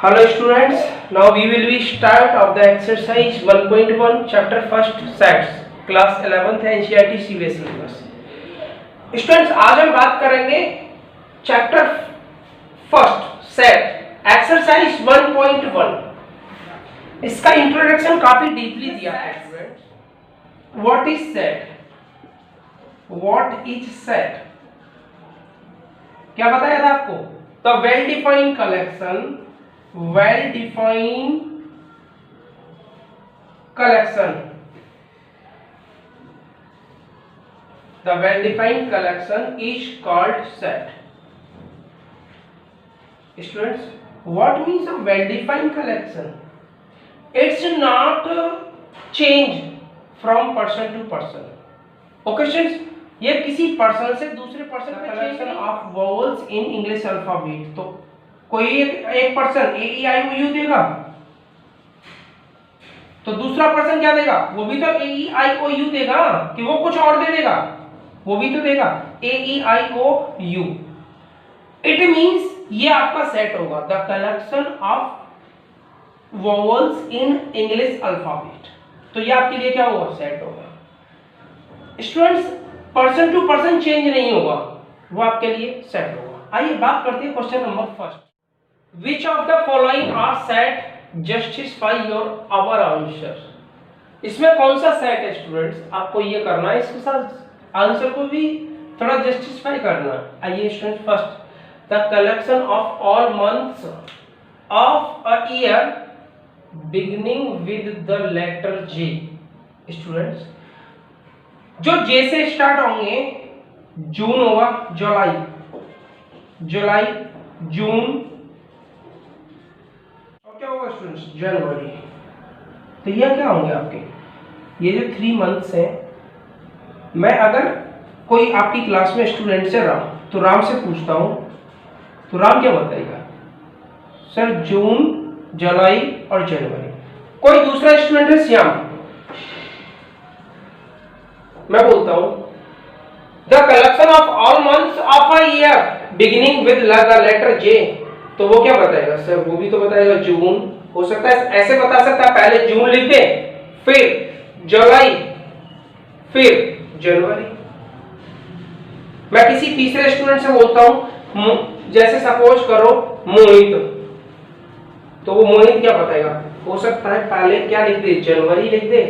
Hello students, now we will be start of the exercise 1.1 chapter first sets class 11th NCERT CBSE syllabus. Students आज हम बात करेंगे chapter first set exercise 1.1। इसका introduction काफी deeply दिया है students. What is set? What is set क्या बताया था आपको? The well defined collection the well defined collection is called set. Students, what means a well defined collection? It's not change from person to person. Okay students, ये किसी person से दूसरे person में collection of vowels in English alphabet. तो कोई एक person A E I O you देगा तो दूसरा पर्सन क्या देगा? वो भी तो ए ई आई ओ यू देगा कि वो कुछ और दे देगा? वो भी तो देगा A E I O U. It means ये आपका सेट होगा the collection of vowels in English alphabet. तो ये आपके लिए क्या होगा? सेट होगा। Students, person to person change नहीं होगा, वो आपके लिए सेट होगा। आइए बात करते हैं question number first. Which of the following are set justify your our answer? इसमें कौन सा सेट है स्टूडेंट्स? आपको ये करना है, इसके साथ आंसर को भी थोड़ा जस्टिफाई करना है। आइए student, first the collection of all months of a year beginning with the letter J. Students, जो जे से स्टार्ट होंगे, जून होगा, जुलाई, जून, क्या होगा स्टूडेंट्स? जनवरी। तो ये क्या होंगे आपके? ये जो 3 मंथ्स हैं। मैं अगर कोई आपकी क्लास में स्टूडेंट से राम से पूछता हूं तो राम क्या बताएगा? सर जून, जुलाई और जनवरी। कोई दूसरा स्टूडेंट है श्याम, मैं बोलता हूं the collection of all months of a year beginning with the letter J. तो वो क्या बताएगा? सर वो भी तो बताएगा जून। हो सकता है ऐसे बता सकता है, पहले जून लिख दे, फिर जुलाई, फिर जनवरी। मैं किसी तीसरे स्टूडेंट से बोलता हूं, जैसे सपोज करो मोहित, तो वो मोहित क्या बताएगा? हो सकता है पहले क्या लिख दे? जनवरी लिख दे,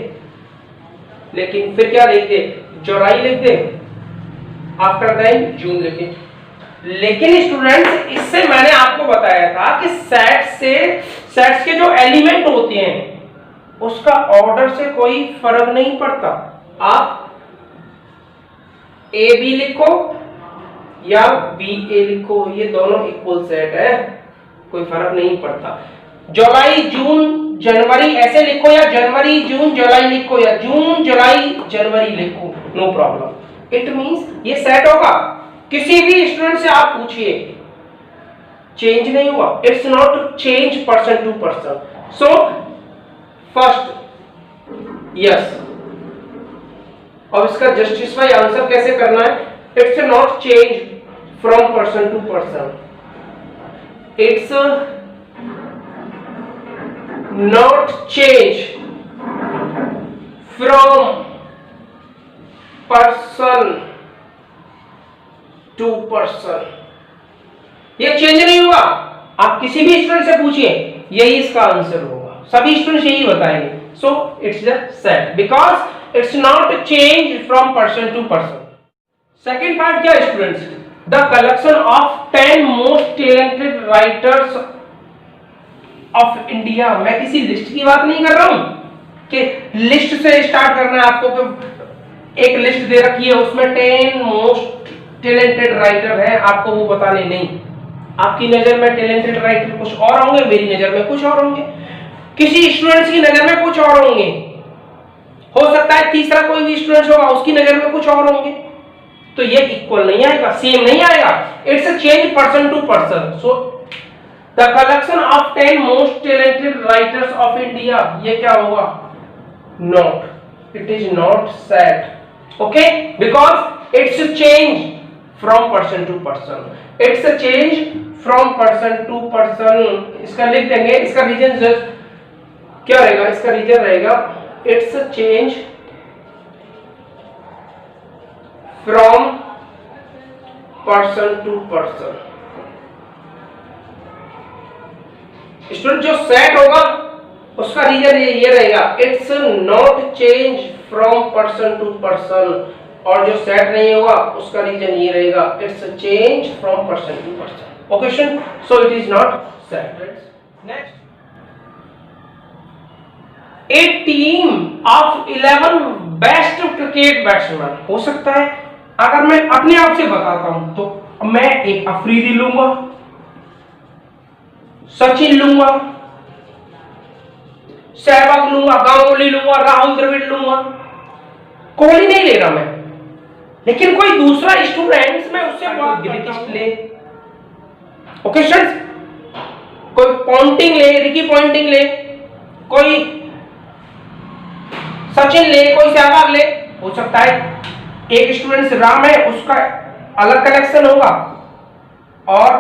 लेकिन फिर क्या लिख दे? जुलाई लिख दे, आफ्टर दैट जून लिख दे। लेकिन स्टूडेंट्स, इससे मैंने आपको बताया था कि सेट्स के जो एलिमेंट होते हैं उसका ऑर्डर से कोई फर्क नहीं पड़ता। आप ए बी लिखो या बी ए लिखो, ये दोनों इक्वल सेट है, कोई फर्क नहीं पड़ता। जुलाई, जून, जनवरी ऐसे लिखो या जनवरी, जून, जुलाई लिखो या जून, जुलाई, जनवरी लिखो, नो प्रॉब्लम। इट मींस ये सेट होगा। किसी भी स्टूडेंट से आप पूछिए, चेंज नहीं हुआ। It's not change person to person. So first yes. अब इसका जस्टिफाई आंसर कैसे करना है? It's not change from person to person, it's not change from person to person. ये चेंज नहीं हुआ। आप किसी भी स्टूडेंट से पूछिए, यही इसका आंसर होगा। सभी स्टूडेंट यही बताएंगे। So it's the set because it's not change from person to person. Second part क्या है students? The collection of 10 most talented writers of India. मैं किसी लिस्ट की बात नहीं कर रहा हूं कि लिस्ट से स्टार्ट करना है आपको, कि एक लिस्ट दे रखी है उसमें 10 मोस्ट टैलेंटेड राइटर है, आपको वो बताने नहीं। आपकी नजर में टैलेंटेड राइटर कुछ और होंगे, मेरी नजर में कुछ और होंगे, किसी स्टूडेंट्स की नजर में कुछ और होंगे, हो सकता है तीसरा कोई भी स्टूडेंट होगा उसकी नजर में कुछ और होंगे। तो ये इक्वल नहीं आएगा, सेम नहीं आएगा। It's a change person to person. So the collection of 10 most talented writers of India, ये क्या होगा? Not, it is not set. Okay, because it's change from person to person. It's a change from person to person. इसका लिख देंगे, इसका reason क्या रहेगा, इसका रीजन रहेगा it's a change from person to person. Student जो सेट होगा उसका रीजन ये रहेगा it's not change from person to person, और जो सेट नहीं होगा उसका रीजन ये रहेगा it's change from person to person. Okay student, so it is not set. Next, a team of 11 best cricket batsman. हो सकता है अगर मैं अपने आप से बताता हूं तो मैं एक अफरीदी लूंगा, सचिन लूंगा, सहवाग लूंगा, गांगुली लूंगा, राहुल द्रविड़ लूंगा, कोहली नहीं ले रहा मैं, लेकिन कोई दूसरा स्टूडेंट मैं उससे ले, ओके स्टूडेंट्स, कोई पॉन्टिंग ले, रिकी पॉन्टिंग ले, कोई सचिन ले, कोई सहवाग ले। हो सकता है एक स्टूडेंट राम है उसका अलग कलेक्शन होगा, और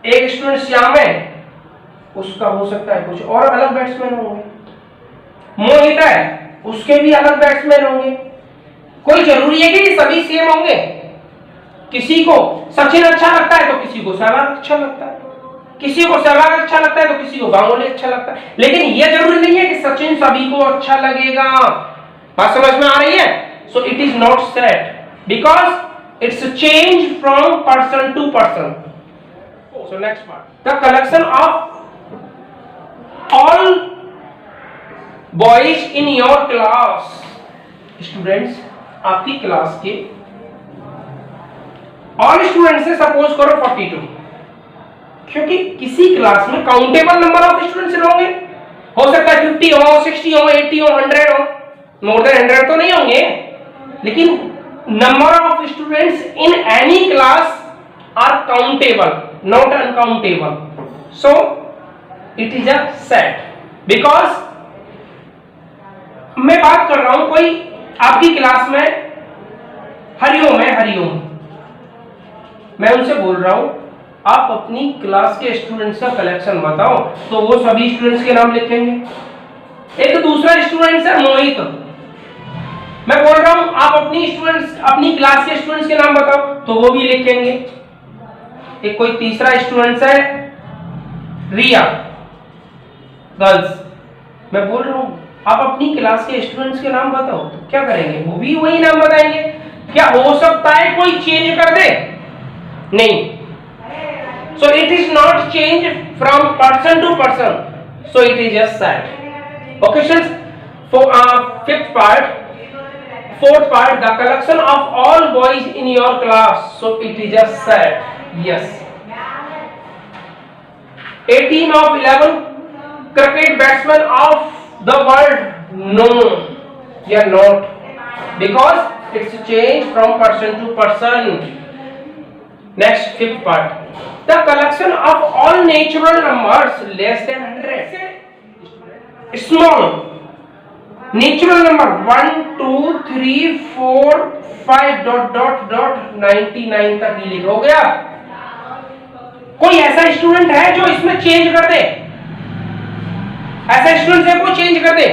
एक स्टूडेंट श्याम है उसका हो सकता है कुछ और अलग बैट्समैन होंगे। मोहित है उसके भी अलग बैट्समैन होंगे। कोई जरूरी है कि सभी सेम होंगे? किसी को सचिन अच्छा लगता है तो किसी को सहवाग अच्छा लगता है, किसी को सहवाग अच्छा लगता है तो किसी को गांगुली अच्छा लगता है, लेकिन यह जरूरी नहीं है कि सचिन सभी को अच्छा लगेगा। बात समझ में आ रही है? So it is not set because it's change from person to person. So next part, the collection of all boys in your class. Students, आपकी क्लास के ऑल स्टूडेंट से सपोज करो 42, क्योंकि किसी क्लास में काउंटेबल नंबर ऑफ स्टूडेंट्स होंगे। हो सकता है 50 हो, 60 हो, 80 हो, 100 हो, मोर देन 100 तो नहीं होंगे, लेकिन number of students in any class are countable, not uncountable. So it is a set because मैं बात कर रहा हूं कोई आपकी क्लास में हरिओम है, हरिओम, मैं उनसे बोल रहा हूं आप अपनी क्लास के स्टूडेंट्स का कलेक्शन बताओ, तो वो सभी स्टूडेंट्स के नाम लिखेंगे। एक दूसरा स्टूडेंट्स है मोहित, मैं बोल रहा हूं आप अपनी क्लास के स्टूडेंट्स के नाम बताओ, तो वो भी लिखेंगे। एक कोई तीसरा स्टूडेंट्स है रिया, गर्ल्स, मैं बोल रहा हूं आप अपनी क्लास के स्टूडेंट्स के नाम बताओ, तो क्या करेंगे? वो भी वही नाम बताएंगे। क्या हो सकता है कोई चेंज कर दे? नहीं। So it is not change from person to person, so it is just set. Okay students, fourth part, the collection of all boys in your class, so it is a set. Yes, a team of 11 cricket batsmen of the world. No, they are not, because it's changed from person to person. Next, fifth part, the collection of all natural numbers less than 100. Small natural number 1 2 3 4 5 dot dot dot 99 तक ही लिख हो गया। कोई ऐसा student है जो इसमें change कर दे? ऐसा स्टूडेंट है कोई चेंज कर दे?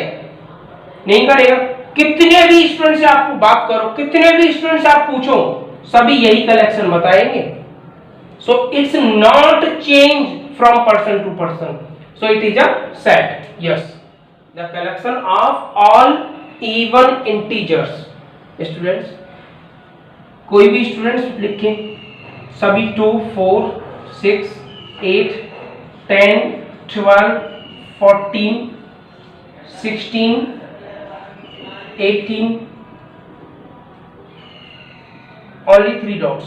नहीं करेगा। कितने भी स्टूडेंट से आपको बात करो, कितने भी स्टूडेंट से आप पूछो, सभी यही कलेक्शन बताएंगे। So it's not change from person to person, so it is a set. Yes, the collection of all even integers. Students, कोई भी स्टूडेंट्स लिखें, सभी 2 4 6 8 10 12 14 16 18 only 3 dots।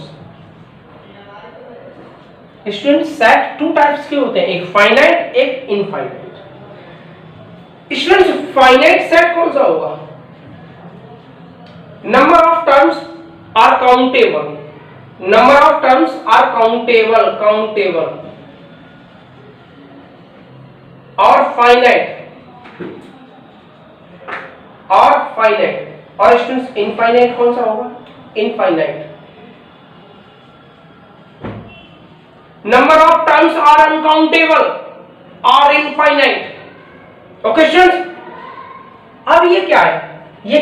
Students, set 2 types के होते हैं, एक फाइनाइट, एक इनफाइनाइट। स्टूडेंट्स, फाइनाइट सेट कौन सा होगा? Number of terms are countable, number of terms are countable, countable. और फाइनाइट, और स्टूडेंट्स इनफाइनाइट कौन सा होगा? Infinite. Number of times are uncountable और इनफाइनाइट। ओके स्टूडेंट्स, अब ये क्या है? ये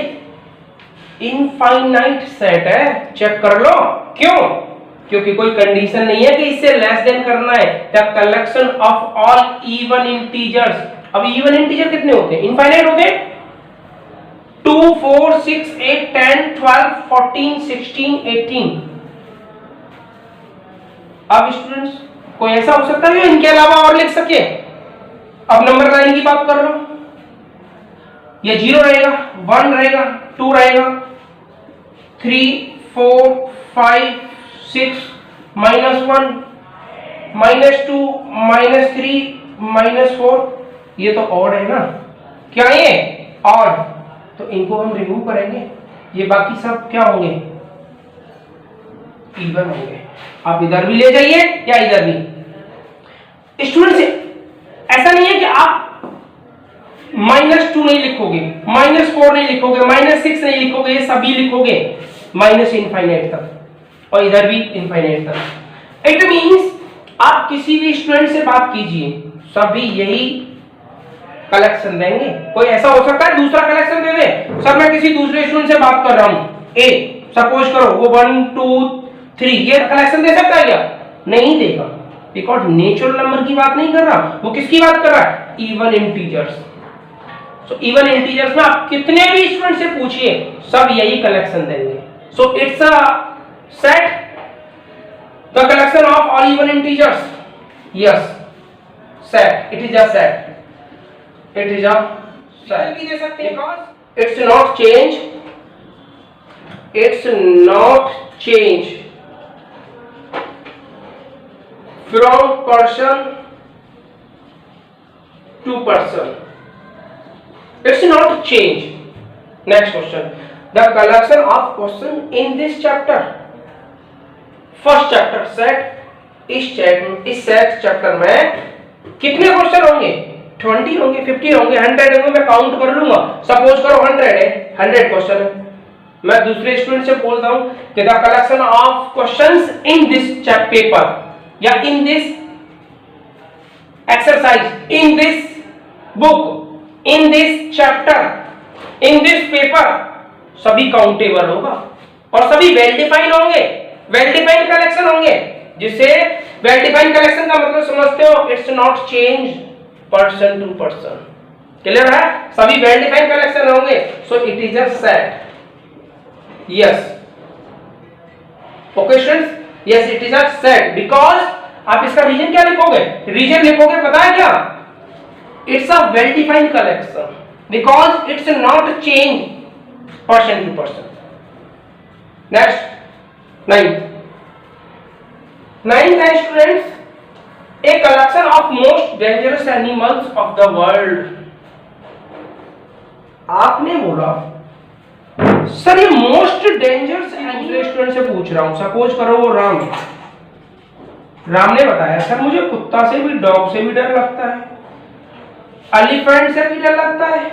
इनफाइनाइट सेट है, चेक कर लो। क्यों? क्योंकि कोई कंडीशन नहीं है कि इससे लेस देन करना है। The collection of all even integers, अब इवन इंटीजर कितने होते हैं? इनफाइनाइट होते हैं। 2 4 6 8 10 12 14 16 18। अब स्टूडेंट्स कोई ऐसा हो सकता है इनके अलावा और लिख सके? अब नंबर लाइन की बात कर लो, ये 0 रहेगा, 1 रहेगा, 2 रहेगा, 3 4 5 6 -1 -2 -3 -4, ये तो ऑड है ना? क्या ये ऑड? तो इनको हम रिमूव करेंगे, ये बाकी सब क्या होंगे? इवन होंगे। आप इधर भी ले जाइए या इधर भी। स्टूडेंट्स ऐसा नहीं है कि आप -2 नहीं लिखोगे, -4 नहीं लिखोगे, -6 नहीं लिखोगे, ये सभी लिखोगे माइनस इनफाइनाइट तक और इधर भी इनफाइनाइट तक। इट मींस आप किसी भी स्टूडेंट से बात कीजिए, सभी यही कलेक्शन देंगे। कोई ऐसा हो सकता है दूसरा कलेक्शन दे दे। सर मैं किसी दूसरे स्टूडेंट से बात कर रहा हूं, ए सपोज करो, वो 1 2 3 ये कलेक्शन दे सकता है क्या? नहीं देगा, बिकॉज़ नेचुरल नंबर की बात नहीं कर रहा, वो किसकी बात कर रहा है? Even integers. So even integers में आप कितने भी स्टूडेंट से पूछिए, सब यही कलेक्शन देंगे। So it's a set, the collection of all even integers. Yes, set, it is a set, it is a set भी दे सकते हैं because it's not change, it's not change from person to person, it's not change. Next question, the collection of question in this chapter, first chapter set, इस set chapter में कितने question होंगे? 20 होंगे, 50 होंगे, 100 होंगे, मैं काउंट कर लूंगा। सपोज करो 100 है, 100 क्वेश्चन है। मैं दूसरे स्टूडेंट से बोलता हूं कि the collection of questions in this paper या in this exercise, in this book, in this chapter, in this paper, सभी काउंटेबल होगा और सभी वेल डिफाइंड होंगे, वेल डिफाइंड कलेक्शन होंगे। जिससे वेल डिफाइंड कलेक्शन का मतलब समझते हो? It's not change person to person. Clear है? सभी वेल डिफाइंड कलेक्शन होंगे, so it is a set. Yes, okay students, yes it is a set because आप इसका रीजन क्या लिखोगे? रीजन लिखोगे पता है क्या? It's a well defined collection because it's not change person to person. Next, 9th है students, a collection of most dangerous animals of the world। आपने बोला सर ये मोस्ट डेंजरस दूसरे स्टूडेंट से पूछ रहा हूं, सपोज करो वो राम ने बताया सर मुझे कुत्ता से भी, डॉग से भी डर लगता है, एलिफेंट से भी डर लगता है,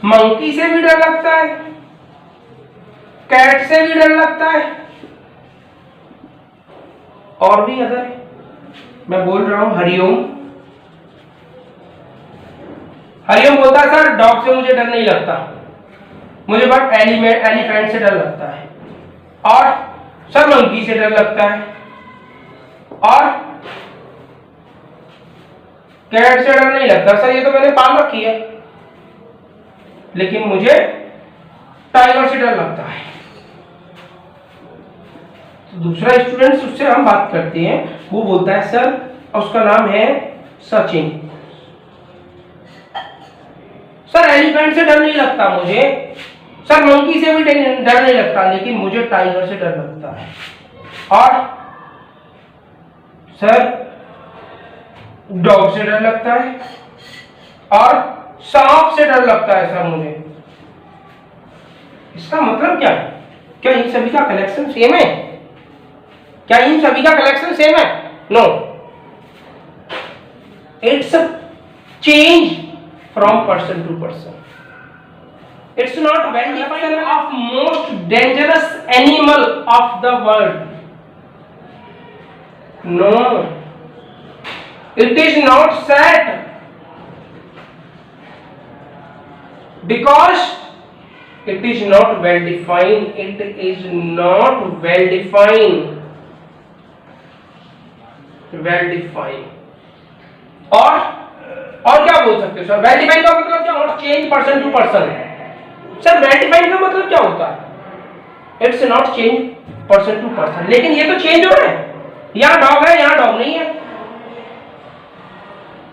मंकी से भी डर लगता है, कैट से भी डर लगता है, और भी अदर। मैं बोल रहा हूं हरिओम, हरिओम बोलता है सर डॉग से मुझे डर नहीं लगता, मुझे बट एलिफेंट से डर लगता है, और सर मंकी से डर लगता है, और कैट से डर नहीं लगता सर, ये तो मैंने पाल रखी है, लेकिन मुझे टाइगर से डर लगता है। तो दूसरा स्टूडेंट उससे हम बात करते हैं, वो बोलता है सर, उसका नाम है सचिन, सर एलिफेंट से डर नहीं लगता मुझे, सर मंकी से भी डर नहीं लगता, लेकिन मुझे टाइगर से डर लगता है, और सर डॉग से डर लगता है, और सांप से डर लगता है सर मुझे। इसका मतलब क्या है? क्या इन सभी का कलेक्शन सेम है? क्या इन सभी का कलेक्शन सेम है? No, it's change from person to person. It's not well defined of most dangerous animal of the world. No, it is not set because it is not well defined. It is not well defined. Well defined. और क्या बोल सकते हो sir? Well defined का मतलब क्या? Not change person to person. Sir well defined का मतलब क्या होता है? It's not change person to person. लेकिन ये तो चेंज हो रहा है। यहाँ डॉग है, यहाँ डॉग नहीं है।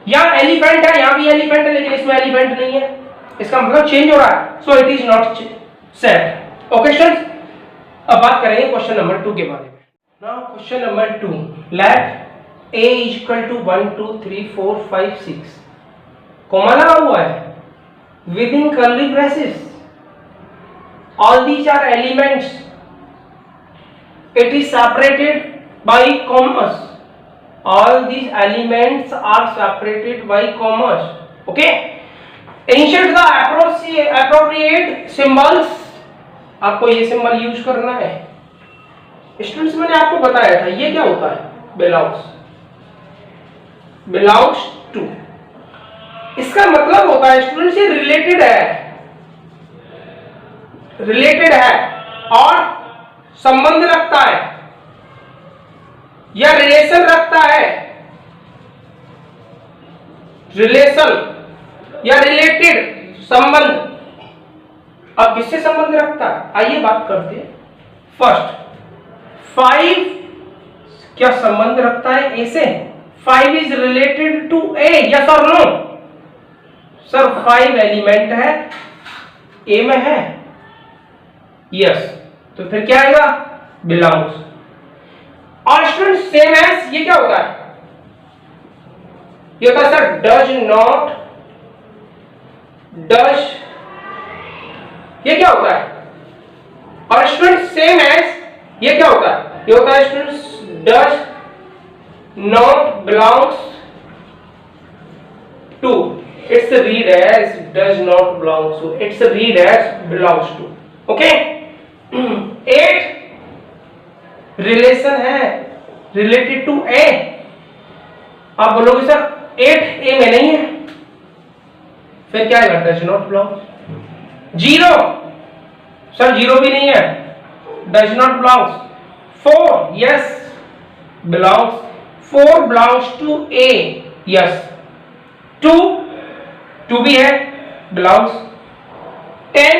यहाँ एलिफेंट है, यहाँ भी एलिफेंट है, लेकिन इसमें एलिफेंट नहीं है। इसका मतलब चेंज हो रहा है। So it is not set. Okay students, अब बात करेंगे क्वेश्चन नंबर 2 के बारे में। Now question number 2, let a is equal to 1 2 3 4 5 6, comma लगा हुआ है within curly braces, all these are elements, it is separated by commas, all these elements are separated by commas. Okay, insert the appropriate symbols. आपको ये symbol use करना है। Students मैंने आपको बताया था ये क्या होता है? belongs to, इसका मतलब होता है स्टूडेंट्स ये रिलेटेड है और संबंध रखता है या रिलेशन रखता है, रिलेशन या रिलेटेड संबंध। अब किससे संबंध रखता है? आइए बात करते हैं। फर्स्ट, 5 क्या संबंध रखता है ए से? 5 is related to A, yes or no? Sir 5 element है, A में है, यस, तो फिर क्या आएगा? बिलोंग्स। और स्टूडेंट सेम एज ये क्या होता है? ये होता है सर डज नॉट, डज, ये क्या होता है? और स्टूडेंट सेम एज ये क्या होता है? ये होता है student does not belongs to, it's read as does not belongs to, it's read as belongs to. Okay, 8 relation है, related to A। आप बोलोगे सर 8 A में नहीं है, फिर क्या है? does not belongs। 0, सर 0 भी नहीं है, does not belongs। 4, yes, belongs। 4 belongs to A, yes। 2 भी है, belongs। 10,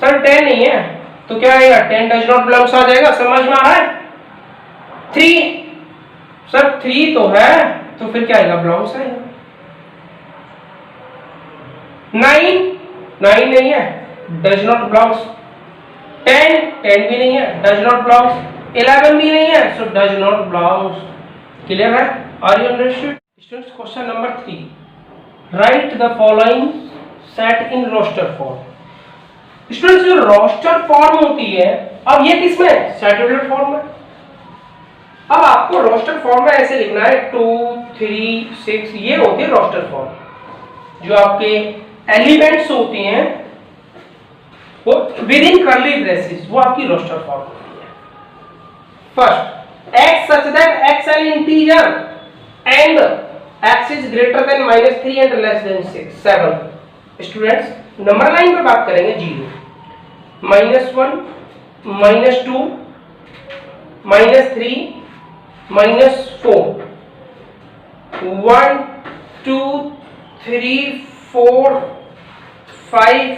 सर 10 नहीं है, तो क्या आएगा? 10 does not belongs आ जाएगा। समझ में आ रहा है? 3, सर 3 तो है, तो फिर क्या आएगा? belongs आएगा। 9 नहीं है, does not belongs। 10 भी नहीं है, does not belongs। 11 भी नहीं है, so does not belongs। Clear है? Are you understood? Students question number 3, right the following set in roster form. Students जो रोस्टर फॉर्म होती है, अब ये किसमें? सेटुलर फॉर्म में। अब आपको रोस्टर फॉर्म में ऐसे लिखना है 2 3 6, ये होती है रोस्टर फॉर्म। जो आपके एलिमेंट्स होती हैं वो विद इन कर्ली ब्रेसेस, वो आपकी रोस्टर फॉर्म होती है। First, x such that x an integer and x is greater than -3 and less than 7। Students number line पे बात करेंगे। 0 -1 -2 -3 -4 1 2 3 4 5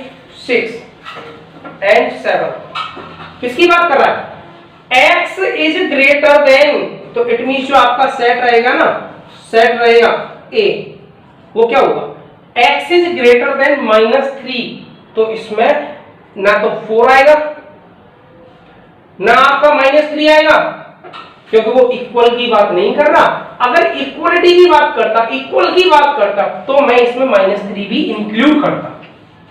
6 and 7। किसकी बात कर रहा है? x इज ग्रेटर देन, तो इट मीन जो आपका सेट रहेगा ना, सेट रहेगा A, वो क्या होगा? x इज ग्रेटर देन -3, तो इसमें ना तो 4 आएगा ना आपका -3 आएगा, क्योंकि वो इक्वल की बात नहीं कर रहा। अगर इक्वलिटी की बात करता, इक्वल की बात करता, तो मैं इसमें -3 भी इंक्लूड करता।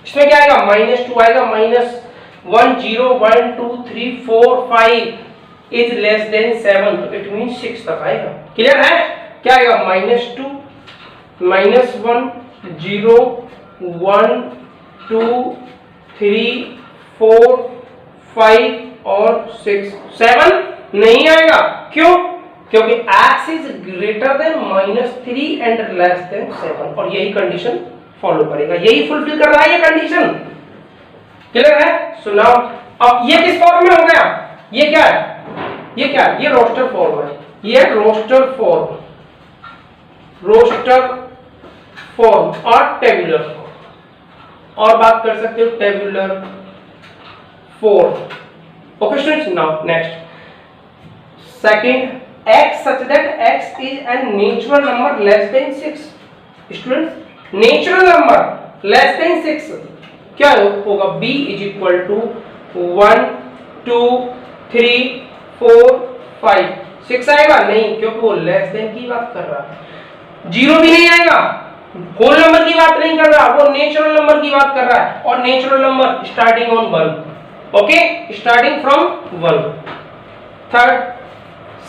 इसमें क्या आएगा? -2 आएगा, -1 0 1 2 3 4 5 इज लेस देन 7, तो इट मीन 6 तक आएगा। क्लियर है? क्या आएगा? -2 -1 0 1 2 3 4 5 और 6 7 नहीं आएगा। क्यों? क्योंकि x is greater then -3 and less then 7, और यही कंडीशन फॉलो करेगा, यही फुलफिल कर रहा है ये कंडीशन। क्लियर है? सो नाउ अब ये किस फॉर्म में हो गया, ये क्या है, ये क्या है, ये रोस्टर फॉर्म है, ये रोस्टर फॉर्म, रोस्टर फॉर्म और टेबुलर फॉर्म, और बात कर सकते हो tabular form. Okay students, now next second, x such that x is a natural number less than 6। Students natural number less than 6 क्या होगा, b इज इक्वल टू 1 2 3 4 5 6 आएगा नहीं, क्योंकि वो लेस देन की बात कर रहा है, जीरो भी नहीं आएगा, होल नंबर की बात नहीं कर रहा, वो नेचुरल नंबर की बात कर रहा है, और natural number starting on 1। Okay, starting from 1। Third,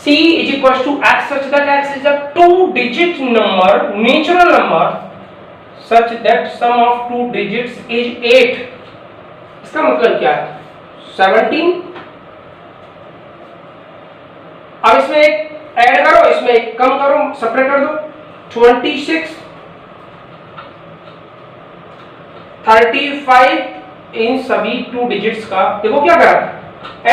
c is equals to x such that x is a two-digit number, natural number such that sum of two digits is 8। इसका मतलब क्या है, 17। अब इसमें एक ऐड करो, इसमें एक कम करो, सेपरेट कर दो, 26 35 इन सभी टू डिजिट्स का देखो क्या कर रहा है,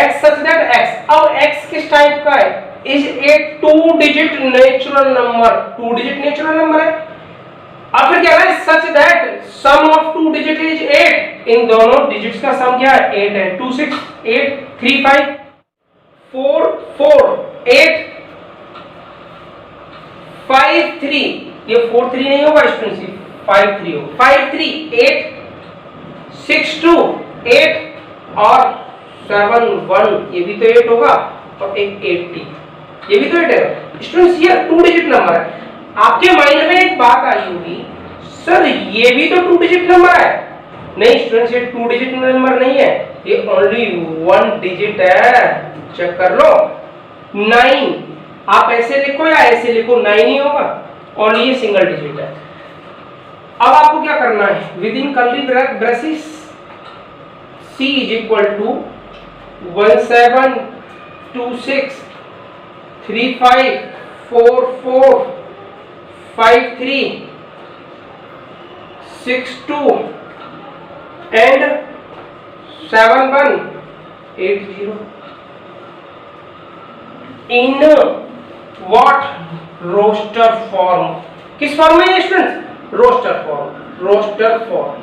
x such that x, अब x किस टाइप का है, is a two digit natural number, two digit natural number है। अब फिर क्या है, such that sum of two digit is 8, इन दोनों डिजिट्स का सम क्या है, 8 है, 2 6 8 3 5 4 4 8 5 3, ये 4 3 नहीं होगा स्टूडेंट्स, 5 3 होगा, 5 3 8 6 2 8 और 7 1, ये भी तो 8 होगा, और एक 80, ये भी तो 8 है। स्टूडेंट्स ये टू डिजिट नंबर है। आपके माइंड में एक बात आई होगी, सर ये भी तो टू डिजिट नंबर है। नहीं स्टूडेंट्स, ये टू डिजिट नंबर नहीं है, ये ओनली वन डिजिट है, चेक कर लो। 9 आप ऐसे लिखो या ऐसे लिखो, 9 ही होगा, और ये सिंगल डिजिट है। अब आपको क्या करना है, within curly braces c is equal to 1726 35 44 53 62 and 7180 in what roster form, किस फॉर्म में है students, roster form, roster form.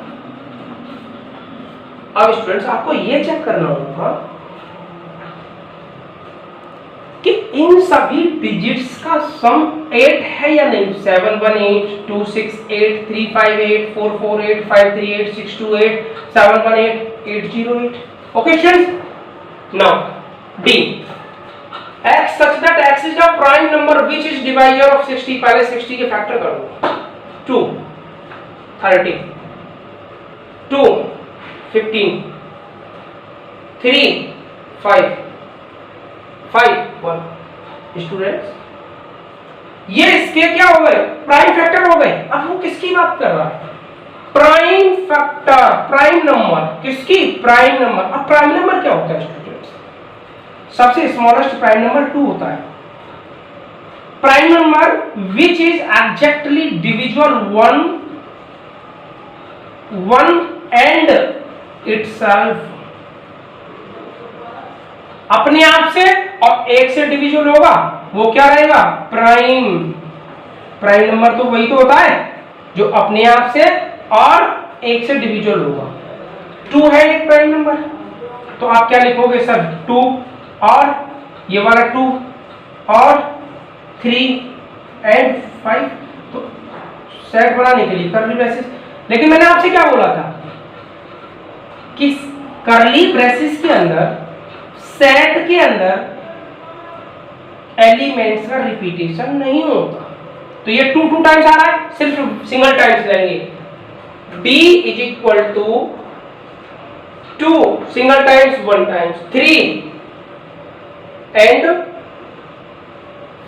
अब स्टूडेंट्स आपको ये चेक करना होगा कि इन सभी डिजिट्स का सम 8 है या नहीं, 7 1 8 2 6 8 3 5 8 4 4 8 5 3 8 6 2 8 7 1 8 8 0 8। Okay students, now D, x such that x is a prime number which is divisor of 60, पहले 60 के फैक्टर कर दो, 2 30 2 15 3 5 5 1। स्टूडेंट्स ये इसके क्या हो गए, प्राइम फैक्टर हो गए। अब वो किसकी बात कर रहा है, प्राइम फैक्टर, प्राइम नंबर, किसकी, प्राइम नंबर। अब प्राइम नंबर क्या होता है स्टूडेंट्स, सबसे स्मॉलेस्ट प्राइम नंबर 2 होता है। Prime number which is exactly divisible 1 and itself, अपने आप से और एक से डिविजिबल होगा, वो क्या रहेगा, प्राइम। प्राइम नंबर तो वही तो होता है जो अपने आप से और एक से डिविजिबल होगा। 2 है एक प्राइम नंबर, तो आप क्या लिखोगे सर, 2 और ये वाला 2 और 3 एंड 5, तो सेट बनाने के लिए कर्ली ब्रेसेस। लेकिन मैंने आपसे क्या बोला था कि कर्ली ब्रेसेस के अंदर, सेट के अंदर एलिमेंट्स का रिपीटेशन नहीं होता, तो ये 2 टाइम्स आ रहा है, सिर्फ सिंगल टाइम्स लेंगे। d is equal to 2 single times 1 times 3 and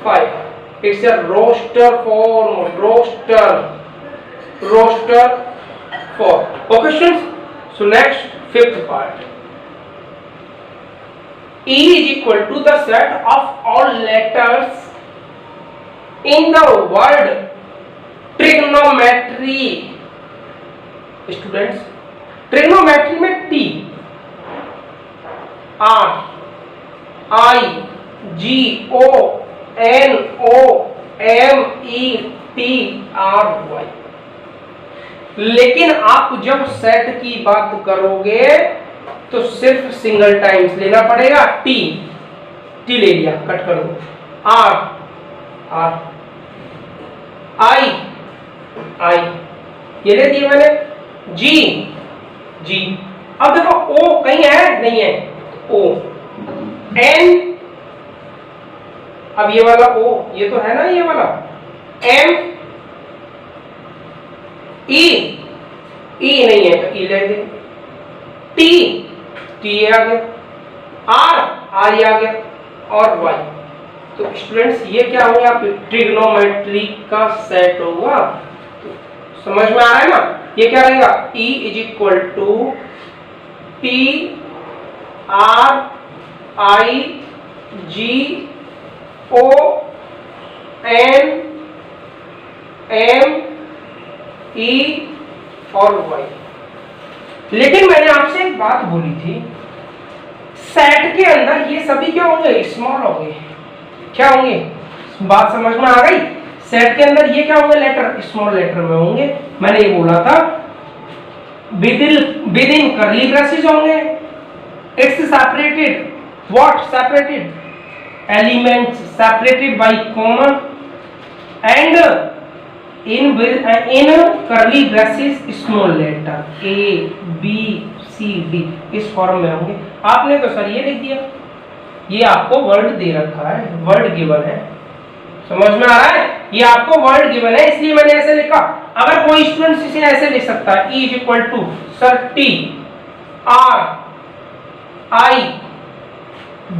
5। It's a roster form, roster form. Okay students, so next fifth part, E is equal to the set of all letters in the word trigonometry. Students, trigonometry में T, R, I, G, O, N, O, M, E, T, R, Y. लेकिन आप जब set की बात करोगे तो सिर्फ single times लेना पड़ेगा। टी, टी ले लिया, कट कर दो। आर, आर, आई, आई, ये ले दिया मैंने। जी, जी। अब देखो ओ कहीं है, नहीं है, ओ। एन, अब ये वाला ओ, ये तो है ना ये वाला। एम, ई, ई नहीं है तो ई ले दे। टी, टी आ गया। आर, आर आ गया। और वाई। तो स्टूडेंट्स ये क्या हो गया, ट्रिग्नोमेट्री का सेट होगा। तो समझ में आ रहा है ना, ये क्या रहेगा, E is equal to T, R, I, G, O, N, M, E और वाई। लेकिन मैंने आपसे एक बात बोली थी, सेट के अंदर ये सभी क्या होंगे, स्मॉल होंगे। क्या होंगे, बात समझ में आ गई। सेट के अंदर ये क्या होंगे, लेटर स्मॉल लेटर में होंगे। मैंने ये बोला था विद इन कर्ली ब्रेसेस होंगे। It's separated, what separated, elements separated by comma and in curly braces small letter A, B, C, D इस फॉर्म में होंगे। आपने तो सर ये लिख दिया, ये आपको वर्ड दे रखा है, वर्ड गिवन है। समझ में आ रहा है, ये आपको वर्ड गिवन है इसलिए मैंने ऐसे लिखा। अगर कोई स्टूडेंट इसे ऐसे लिख सकता है, E is equal to sir T, R, I,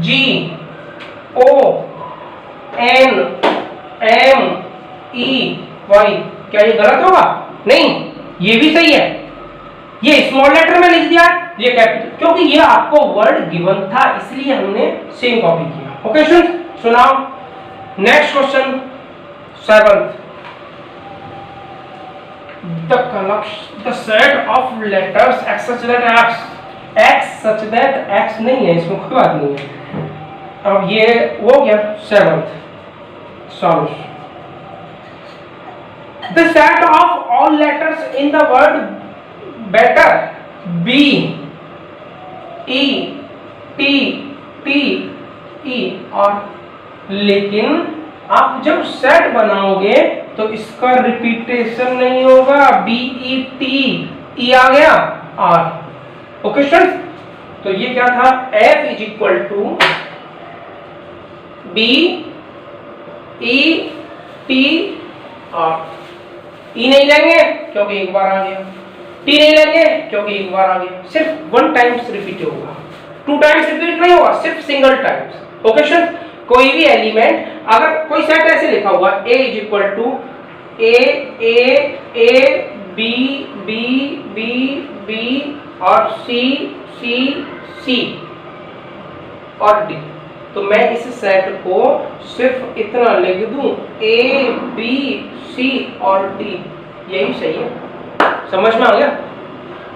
G, O, N, M, E, Y. क्या ये गलत होगा, नहीं, ये भी सही है। ये स्मॉल लेटर में लिख दिया, ये कैपिटल, क्योंकि ये आपको वर्ड गिवन था इसलिए हमने सेम कॉपी किया। ओके स्टूडेंट्स, सुनाओ next question 7th। The set of letters x such that x such that x नहीं है, इसमें कोई बात नहीं है। अब ये वो गया 7th solve. The set of all letters in the word better, B, E, T, T, E और, लेकिन आप जब सेट बनाओगे तो इसका रिपीटेशन नहीं होगा। B, E, T, E आ गया R। ओके स्टूडेंट्स, तो ये क्या था, F is equal to B, E, T, R। E नहीं लेंगे क्योंकि एक बार आ गया, टी नहीं लेंगे क्योंकि एक बार आ गया। सिर्फ 1 टाइम्स रिपीट होगा, 2 टाइम्स रिपीट नहीं होगा, सिर्फ सिंगल टाइम्स। ओके सर, कोई भी एलिमेंट अगर कोई सेट ऐसे लिखा हुआ A is equal to A, B, B, B, B और सी, सी, सी और डी, तो मैं इस सेट को सिर्फ इतना लिख दूं ए, बी, सी और डी, यही सही है। समझ में आ गया,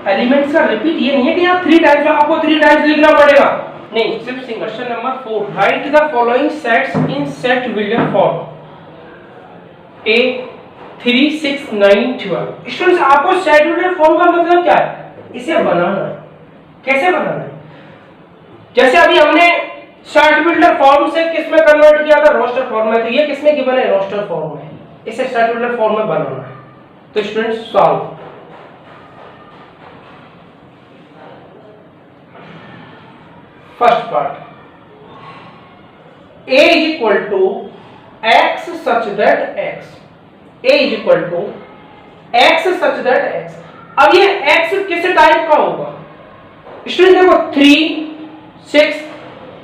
एलिमेंट्स का रिपीट ये नहीं है कि आप 3 टाइम्स आपको 3 टाइम्स लिखना पड़ेगा, नहीं, सिर्फ single. Question number 4, right the following sets in set William form. A 3, 6, 9, 12। Students, आपको सेट विलियम फॉर्म का मतलब क्या है, इसे बनाना है। कैसे बनाना है, जैसे अभी हमने सेट बिल्डर फॉर्म से किस में कन्वर्ट किया था, रोस्टर फॉर्म में, तो ये किस में गिवन है, रोस्टर फॉर्म में, इसे सेट बिल्डर फॉर्म में बनाना है। तो students solve. First part, a is equal to x such that x, a is equal to x such that x। अब ये x किस टाइप का होगा स्टूडेंट, देखो 3, 6,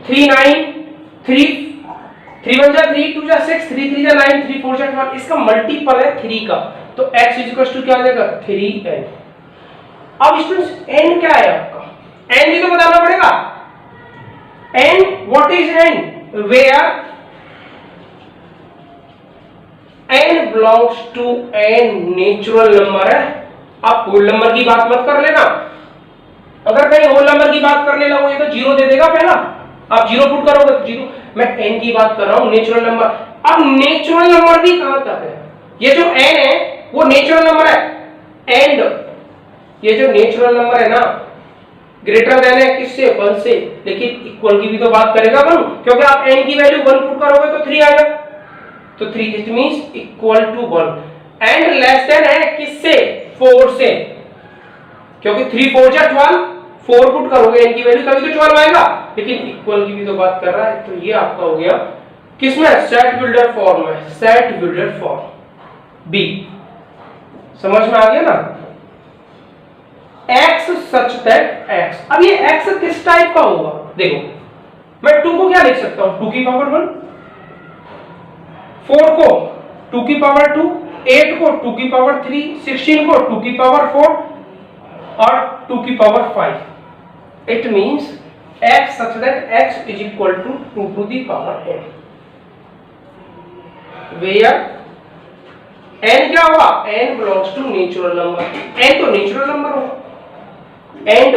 3, 9, 3 1 जा 3, 2 जा 6, 3 3 जा 9, 3 4 जा 12, इसका मल्टीपल है 3 का, तो x इज इक्वल टू क्या आ जाएगा 3n। अब स्टूडेंट्स n क्या है आपका, n भी तो बताना पड़ेगा। n, what is n, where n belongs to n natural number है। आप होल नंबर की बात मत कर लेना, अगर कहीं होल नंबर की बात करने लगोगे तो जीरो दे देगा पहला, आप जीरो पुट करोगे तो जीरो। मैं n की बात कर रहा हूं, नेचुरल नंबर। अब नेचुरल नंबर भी कहां तक है? ये जो n है वो नेचुरल नंबर है, एंड ये जो नेचुरल नंबर है ना, ग्रेटर देन है किससे? 1 से, लेकिन इक्वल की भी तो बात करेगा 1, क्योंकि आप n की वैल्यू 1 पुट करोगे तो 3 आएगा, तो 3 it means equal to 1। And less than है किससे? 4 से, क्योंकि 3 4 जा 12, 4 पुट करोगे n की वैल्यू तभी तो 12 आएगा, लेकिन इक्वल की भी तो बात कर रहा है। तो ये आपका हो गया किसमें? सेट बिल्डर फॉर्म में, सेट बिल्डर फॉर्म बी। समझ में आ गया ना? x such that x। अब ये x किस टाइप का होगा? देखो मैं 2 को क्या लिख सकता हूं? 2 की पावर 1, 4 को 2 की पावर 2, 8 को 2 की पावर 3, 16 को 2 की पावर 4 और 2 की power 5। It means x such that x is equal to 2 to the power n, where n क्या होगा? n belongs to natural number, n तो नेचुरल नंबर होगा। एंड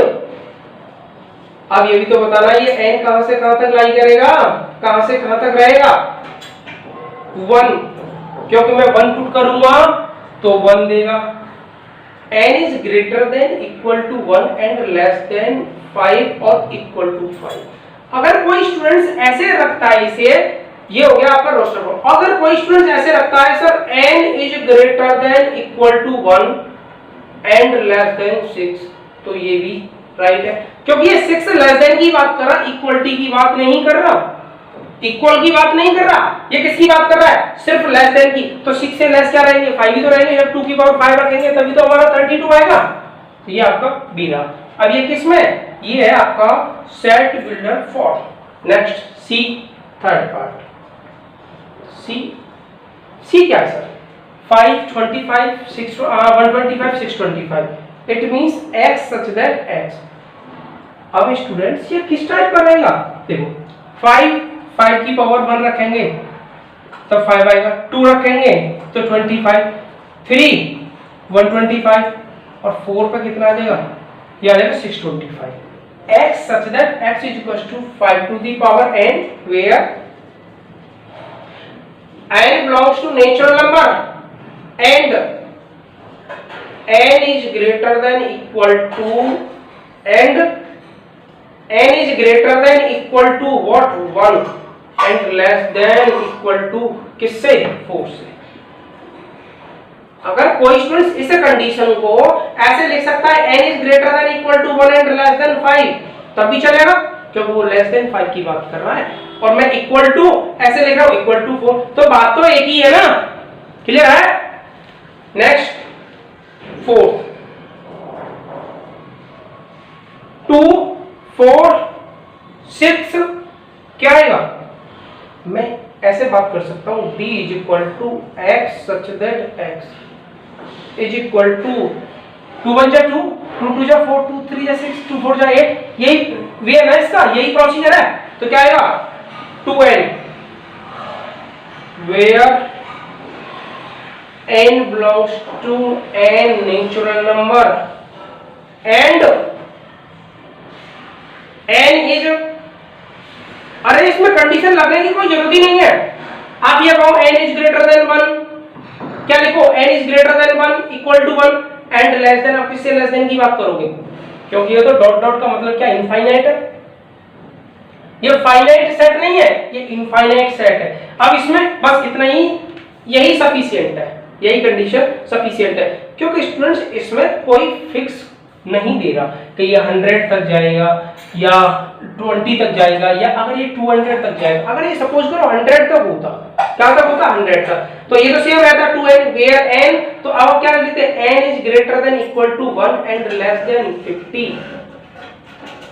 अब ये भी तो बताना, ये n कहां से कहां तक लाई करेगा, कहां से कहां तक रहेगा? 1, क्योंकि मैं 1 पुट करूंगा तो 1 देगा। n is greater than equal to 1 and less than 5 और इक्वल टू 5। अगर कोई स्टूडेंट्स ऐसे रखता है इसे, ये हो गया आपका रोस्टर फॉर्म। अगर कोई स्टूडेंट्स ऐसे रखता है sir n is greater than equal to 1 and less than 6, तो ये भी राइट है, क्योंकि ये 6 लेस देन की बात कर रहा, इक्वलिटी की बात नहीं कर रहा, इक्वल की बात नहीं कर रहा। ये किसकी बात कर रहा है? सिर्फ लेस देन की। तो 6 से लेस क्या रहेंगे? 5 ही तो रहेंगे। जब 2 की पावर 5 रखेंगे तभी तो हमारा 32 आएगा। तो ये आपका बी रहा। अब ये किसमें? ये है आपका सेट बिल्डर फॉर्म। नेक्स्ट सी, थर्ड पार्ट। सी क्या है sir? 5 25 6 125 625। It means x such that x। अब स्टूडेंट्स ये किस टाइप का रहेगा? देखो 5 की पावर 1 रखेंगे तो 5 आएगा, 2 रखेंगे तो 25, 3 125 और 4 पे कितना आ जाएगा? ये आ जाएगा 625। x such that x is equals to 5 to the power n, where n belongs to natural number and n is greater than equal to and n is greater than equal to what? 1 and less than equal to किससे? 4 से। अगर कोई student इस condition को ऐसे लिख सकता है n is greater than equal to 1 and less than 5, तब भी चलेगा, क्योंकि वो less than 5 की बात कर रहा है। और मैं इक्वल टू ऐसे लिख रहा हूं इक्वल टू 4, तो बात तो एक ही है ना? क्लियर है? नेक्स्ट 4 2 4 6 क्या आएगा? मैं ऐसे बात कर सकता हूं d is equal to x such that x is equal to 2 1 जा 2 2 2 जा 4 2 3 जा 6 2 4 जा 8। यही वे है ना इसका, यही प्रोसीजर है। तो क्या आएगा? 2n, where n belongs to n natural number and n is, अरे इसमें कंडीशन लगने की कोई जरूरत ही नहीं है। आप ये कहो n is greater than 1, क्या लिखो? n is greater than 1 equal to 1 and less than, आप किससे लेस देन की बात करोगे? क्योंकि ये तो डॉट डॉट का मतलब क्या? इनफाइनाइट है। ये फाइनाइट सेट नहीं है, ये इनफाइनाइट सेट है। अब इसमें बस इतना ही, यही सफिशिएंट है, यही कंडीशन सफिशिएंट है, क्योंकि स्टूडेंट्स इसमें कोई फिक्स नहीं दे रहा कि ये 100 तक जाएगा या 20 तक जाएगा या अगर ये 200 तक जाएगा। अगर ये सपोज करो 100 तक होता, क्या तक होता? 100 तक, तो ये तो सेम रहता 2n, वेयर n, तो अब क्या लिखते हैं? n is greater than equal to 1 and less than 50।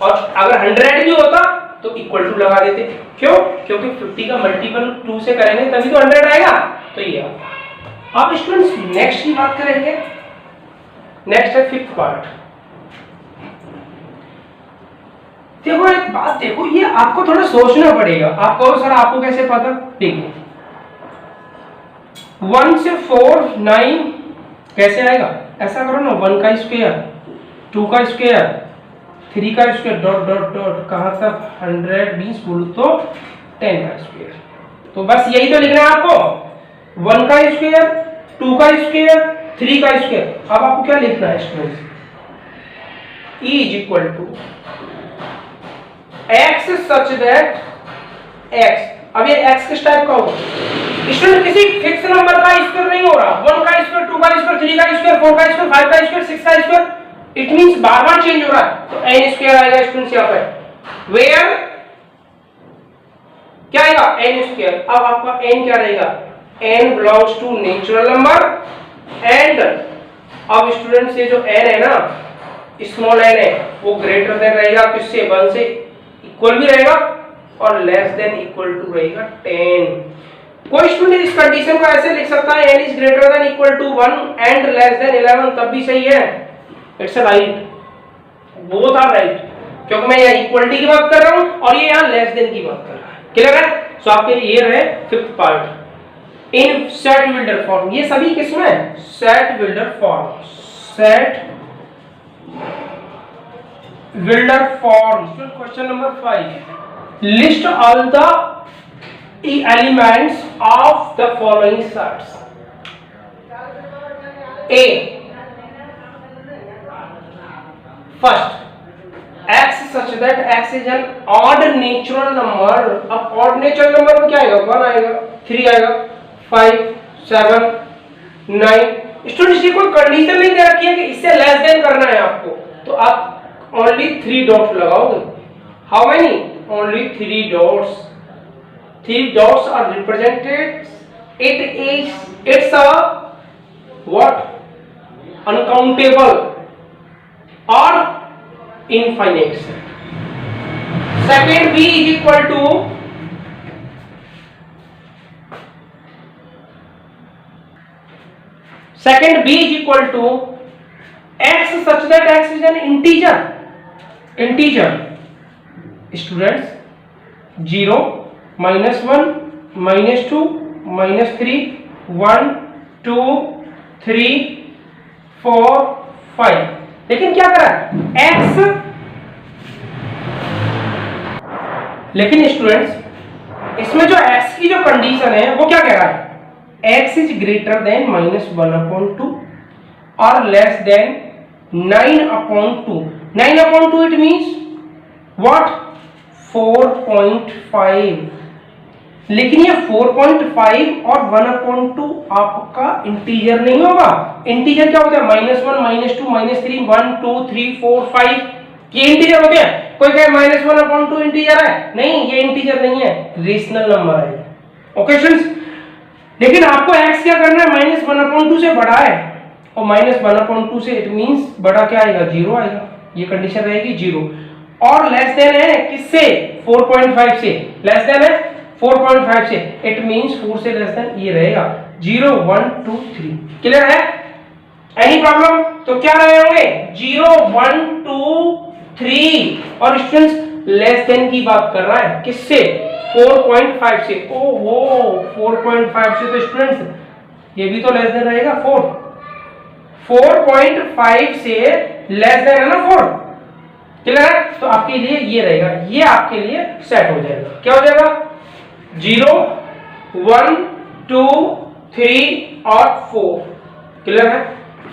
और अगर 100 भी होता तो इक्वल टू लगा देते। क्यों? क्योंकि 50 का मल्टीपल 2 से करेंगे तभी तो 100 आएगा। तो ये अब स्टूडेंट्स नेक्स्ट की बात करेंगे। नेक्स्ट है फिफ्थ पार्ट। देखो एक बात देखो, ये आपको थोड़ा सोचना पड़ेगा। आप कहो सर आपको कैसे पता? देखिए 1 से 4 9 कैसे आएगा? ऐसा करो ना, 1 का स्क्वायर, 2 का स्क्वायर, 3 का स्क्वायर, डॉट डॉट डॉट कहाँ तक 100 20 बोलो तो 10 का स्क्वायर। तो बस यही तो लिखना है आपको, 1 का स्क्वायर, 2 का स्क्वायर, 3 का स्क्वायर। अब आपको क्या लिखना है students? E is equal to x such that x, अब ये x किस टाइप का होगा? स्टूडेंट किसी फिक्स नंबर का स्क्वायर नहीं हो रहा, 1 का स्क्वायर, 2 का स्क्वायर, 3 का स्क्वायर, 4 का स्क्वायर, 5 का स्क्वायर, 6 का square, it means bar bar change हो रहा है। तो n स्क्वायर आएगा स्टूडेंट्स यहाँ पे, वेयर क्या आएगा? n square. अब आपका n क्या रहेगा? n belongs to natural number and, अब स्टूडेंट्स ये जो n है ना, स्मॉल n है, वो ग्रेटर देन रहेगा किससे? 1 से, इक्वल भी रहेगा और लेस देन इक्वल टू रहेगा 10। कोई स्टूडेंट इस कंडीशन को ऐसे लिख सकता है, n is greater than equal to 1 and less than 11, तब भी सही है। It's right, both are right, क्योंकि मैं यहाँ इक्वलिटी की बात कर रहा हूँ और ये यहाँ लेस देन की बात कर रहा है। क्लियर है? सो आपके ये रहे fifth part in set builder form. ये सभी किसमें है? Set builder form, set builder form. Question number 5, list all the elements of the following sets. A, first x such that x is an odd natural number। अब odd natural number में क्या आएगा? 1 आएगा, 3 आएगा, 5 7 9। स्टूडेंट्स ये कोई condition नहीं दे रखी है कि इससे लेस देन करना है आपको, तो आप ओनली 3 डॉट लगाओगे। How many? Only 3 dots. 3 dots are represented, it's a what? Uncountable और infinite set। Second, b is equal to x such that x is an integer। students, 0 -1 -2 -3 1 2 3 4 5। लेकिन क्या करा x, लेकिन स्टूडेंट्स इसमें जो x की जो कंडीशन है वो क्या कह रहा है? x इज ग्रेटर देन -1/2 और less than 9/2। 9/2 it means what? 4.5। लेकिन ये 4.5 और 1/2 आपका इंटीजर नहीं होगा। इंटीजर क्या होता है? -1 -2 -3 1 2 3 4 5, ये इंटीजर होते हैं। कोई कहे -1/2 इंटीजर है, नहीं, ये इंटीजर नहीं है, रेशनल नंबर है। ओके स्टूडेंट्स, लेकिन आपको x क्या करना है? -1/2 से बड़ा है, और -1/2 से इट मींस बड़ा क्या आएगा? 0 आएगा। ये कंडीशन रहेगी 0। और लेस देन है किससे? 4.5 से। लेस देन है 4.5 से, इट मींस 4 से लेस देन ये रहेगा 0 1 2 3। क्लियर है? Any problem? तो क्या रहे होंगे? 0 1 2 3। और स्टूडेंट्स लेस देन की बात कर रहा है किससे? 4.5 से। ओहो, 4.5 से, तो स्टूडेंट्स ये भी तो लेस देन रहेगा 4। 4.5 से लेस देन है ना 4। क्लियर है? तो आपके लिए ये रहेगा, ये आपके लिए सेट हो जाएगा। क्या हो जाएगा? 0 1 2 3 और 4। क्लियर है?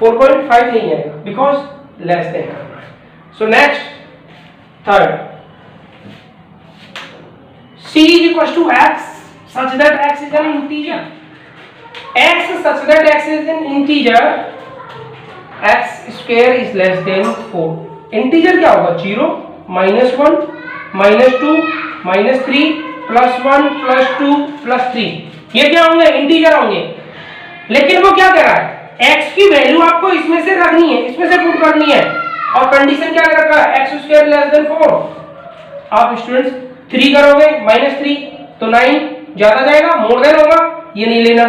4.5 नहीं आएगा बिकॉज लेस देन करना है। So next, third, c is equals to x such that x is an integer। x such that x is an integer, x square is less than 4। Integer क्या होगा? 0 -1 -2 -3 +1 +2 +3, ये क्या होंगे? इंटीजर होंगे। लेकिन वो क्या कह रहा है? x की वैल्यू आपको इसमें से रखनी है, इसमें से पुट करनी है, और कंडीशन क्या रखा है? x² less than 4। आप स्टूडेंट्स 3 करोगे, -3 तो 9 ज्यादा जाएगा, मोर देन होगा, ये नहीं लेना।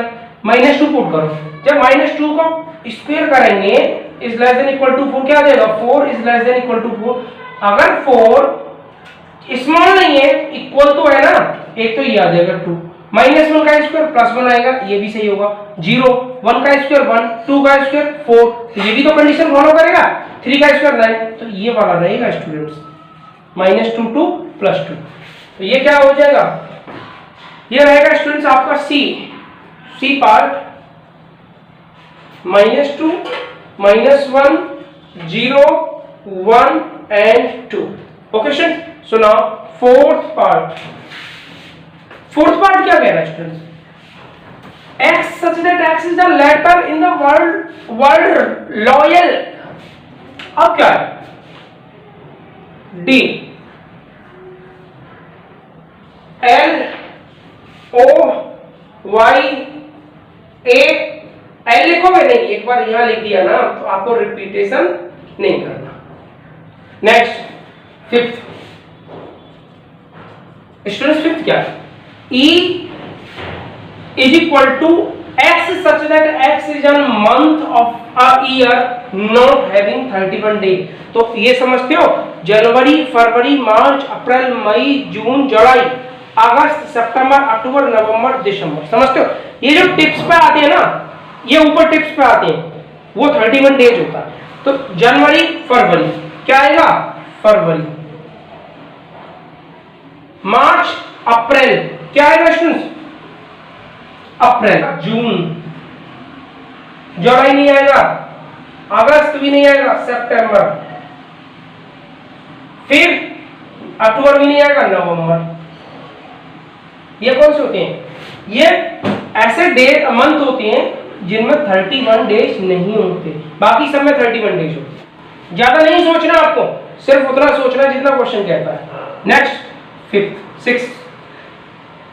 -2 पुट करो, जब -2 को स्क्वायर करेंगे is less than equal to 4, क्या आ जाएगा? 4 is less than equal to 4। अगर 4 स्मॉल नहीं है, इक्वल तो है ना, एक तो ये आ जाएगा 2, -1 का स्क्वायर +1 आएगा, ये भी सही होगा। 0, 1 का स्क्वायर 1, 2 का स्क्वायर 4, तो ये भी तो कंडीशन फॉलो करेगा। 3 का स्क्वायर 9, तो ये वाला रहेगा स्टूडेंट्स, -2 to +2। तो ये क्या हो जाएगा, ये रहेगा स्टूडेंट्स आपका C part, -2, -1, 0, 1 and 2। Okay students, so now fourth part क्या कह रहा है students, x such that x is the letter in the word loyal। अब क्या है, D L O Y A, L लिखोगे नहीं, एक बार यहां लिख दिया ना तो आपको रिपीटेशन नहीं करना। नेक्स्ट फिफ्थ स्टूडेंट्स, फिफ्थ क्या है, E is equal to x such that x is a month of a year not having 31 days। तो ये समझते हो, जनवरी, फरवरी, मार्च, अप्रैल, मई, जून, जुलाई, अगस्त, सितंबर, अक्टूबर, नवंबर, दिसंबर, समझते हो। ये जो टिप्स पे आते हैं ना, ये ऊपर टिप्स पे आते हैं, वो 31 डेज होता है। तो जनवरी, फरवरी क्या आएगा, फरवरी। मार्च, अप्रैल क्या आएगा स्टूडेंट्स, अप्रैल। जून, जुलाई नहीं आएगा, अगस्त भी नहीं आएगा, सितंबर, फिर अक्टूबर भी नहीं आएगा, नवंबर। ये कौन से होते हैं, ये ऐसे डे मंथ होते हैं जिनमें 31 डेज नहीं होते, बाकी सब में 31 डेज होते हैं। ज्यादा नहीं सोचना आपको, सिर्फ उतना सोचना जितना क्वेश्चन कहता है। Next fifth, sixth,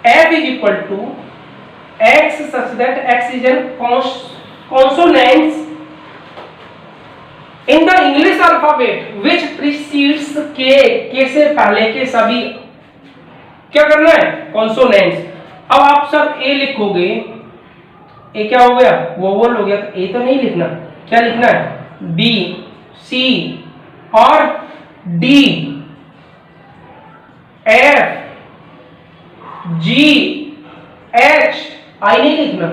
f is equal to x such that x is an consonants in the English alphabet which precedes k से पहले के सभी, क्या करना है, consonants। अब आप सब a लिखोगे, a क्या हो गया, वोवल हो गया, तो a तो नहीं लिखना, क्या लिखना है, b, c और d, f, G, H, I नहीं लिखना,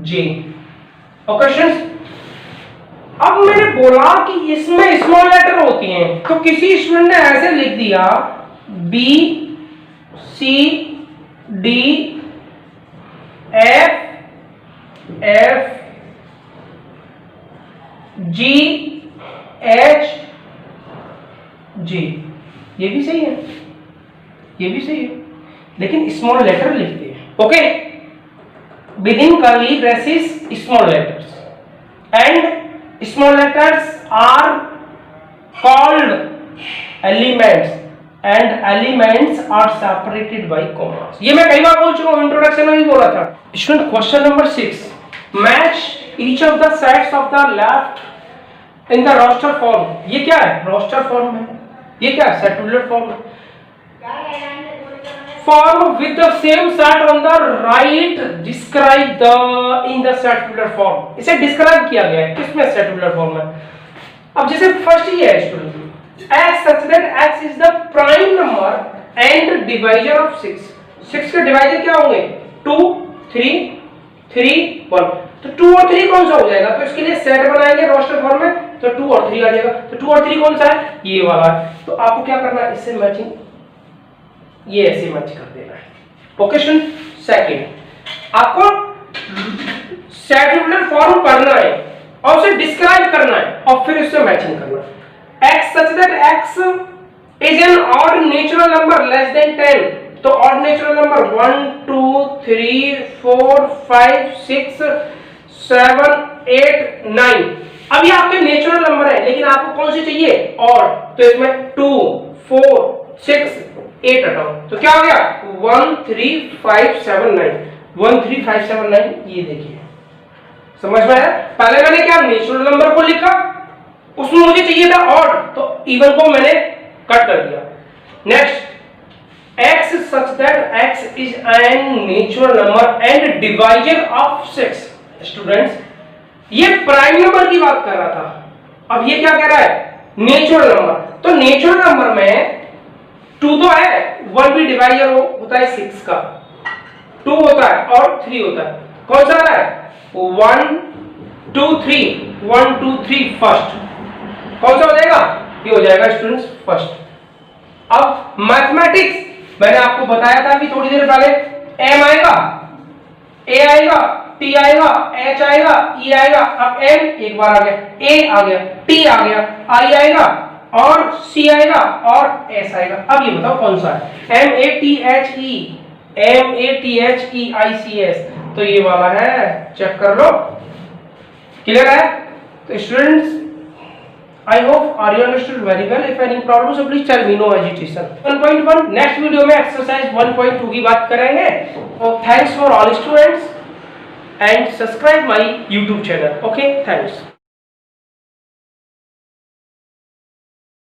J। ओके स्टूडेंट्स, अब मैंने बोला कि इसमें स्मॉल लेटर होती हैं, तो किसी स्टूडेंट ने ऐसे लिख दिया B, C, D, F, F, G, H, J, ये भी सही है, ये भी सही है, लेकिन स्मॉल लेटर लिखते हैं। Okay, within curly braces small letters, and small letters are called elements, and elements are separated by commas. ये मैं कई बार बोल चुका हूं, इंट्रोडक्शन में भी बोला था। Student, question number 6, match each of the sets of the left in the roster form. ये क्या है, रोस्टर फॉर्म है, ये क्या है, सेटुलर फॉर्म है। Form with the same set on the right describe the in the setular form। इसे डिस्क्राइब किया गया है, किसमें, सेटुलर फॉर्म में। अब जैसे फर्स्ट ये है student, x such that x is the prime number and divisor of 6। 6 के डिवाइजर क्या होंगे, 2, 3, 3, 1। तो 2 और 3 कौन सा हो जाएगा, तो इसके लिए सेट बनाएंगे रोस्टर फॉर्म में, तो 2 और 3 आ जाएगा। तो 2 और 3 कौन सा है, ये वाला है। तो आपको क्या करना है, इससे मैचिंग, ये ऐसे मैच कर देना है। ओके स्टूडेंट, सेकंड, आपको सेटुलर फॉर्म करना है और उसे डिस्क्राइब करना है और फिर उससे मैचिंग करना है। x such that x is an odd natural number less than 10। तो odd natural number 1, 2, 3, 4, 5, 6, 7, 8, 9। अब ये आपके नेचुरल नंबर है, लेकिन आपको कौन सी चाहिए, odd। तो इसमें 2, 4, 6, 8 हटाओ, तो क्या हो गया, 1, 3, 5, 7, 9। 1, 3, 5, 7, 9, ये देखिए, समझ में आया। पहले मैंने क्या, नेचुरल नंबर को लिखा, उसमें मुझे चाहिए था ऑड, तो इवन को मैंने कट कर दिया। Next, x such that x is an natural number and divisor of 6। Students, ये प्राइम नंबर की बात कर रहा था, अब ये क्या कह रहा है, नेचुरल नंबर। तो नेचुरल नंबर में 2 तो है, 1 भी डिवाइजर होता है 6 का, 2 होता है और 3 होता है। कौन सा आ रहा है? 1 2 3, 1 2 3 फर्स्ट। कौन सा हो जाएगा? ये हो जाएगा स्टूडेंट्स फर्स्ट। अब मैथमेटिक्स मैंने आपको बताया था अभी थोड़ी देर पहले, एम आएगा, ए आएगा, टी आएगा, एच आएगा, ई आएगा। अब एम एक बार आ गया, ए आ गया, टी आ गया, आई आएगा और सी आएगा और एस आएगा। अब ये बताओ कौन सा है? M A T H E, M A T H E I C S, तो ये वाला है, चेक कर लो। क्लियर है? तो students, I hope are you understood very well. If any problem, so please tell me, no hesitation. 1.1 next video में exercise 1.2 की बात करेंगे। तो thanks for all students and subscribe my YouTube channel. Okay, thanks.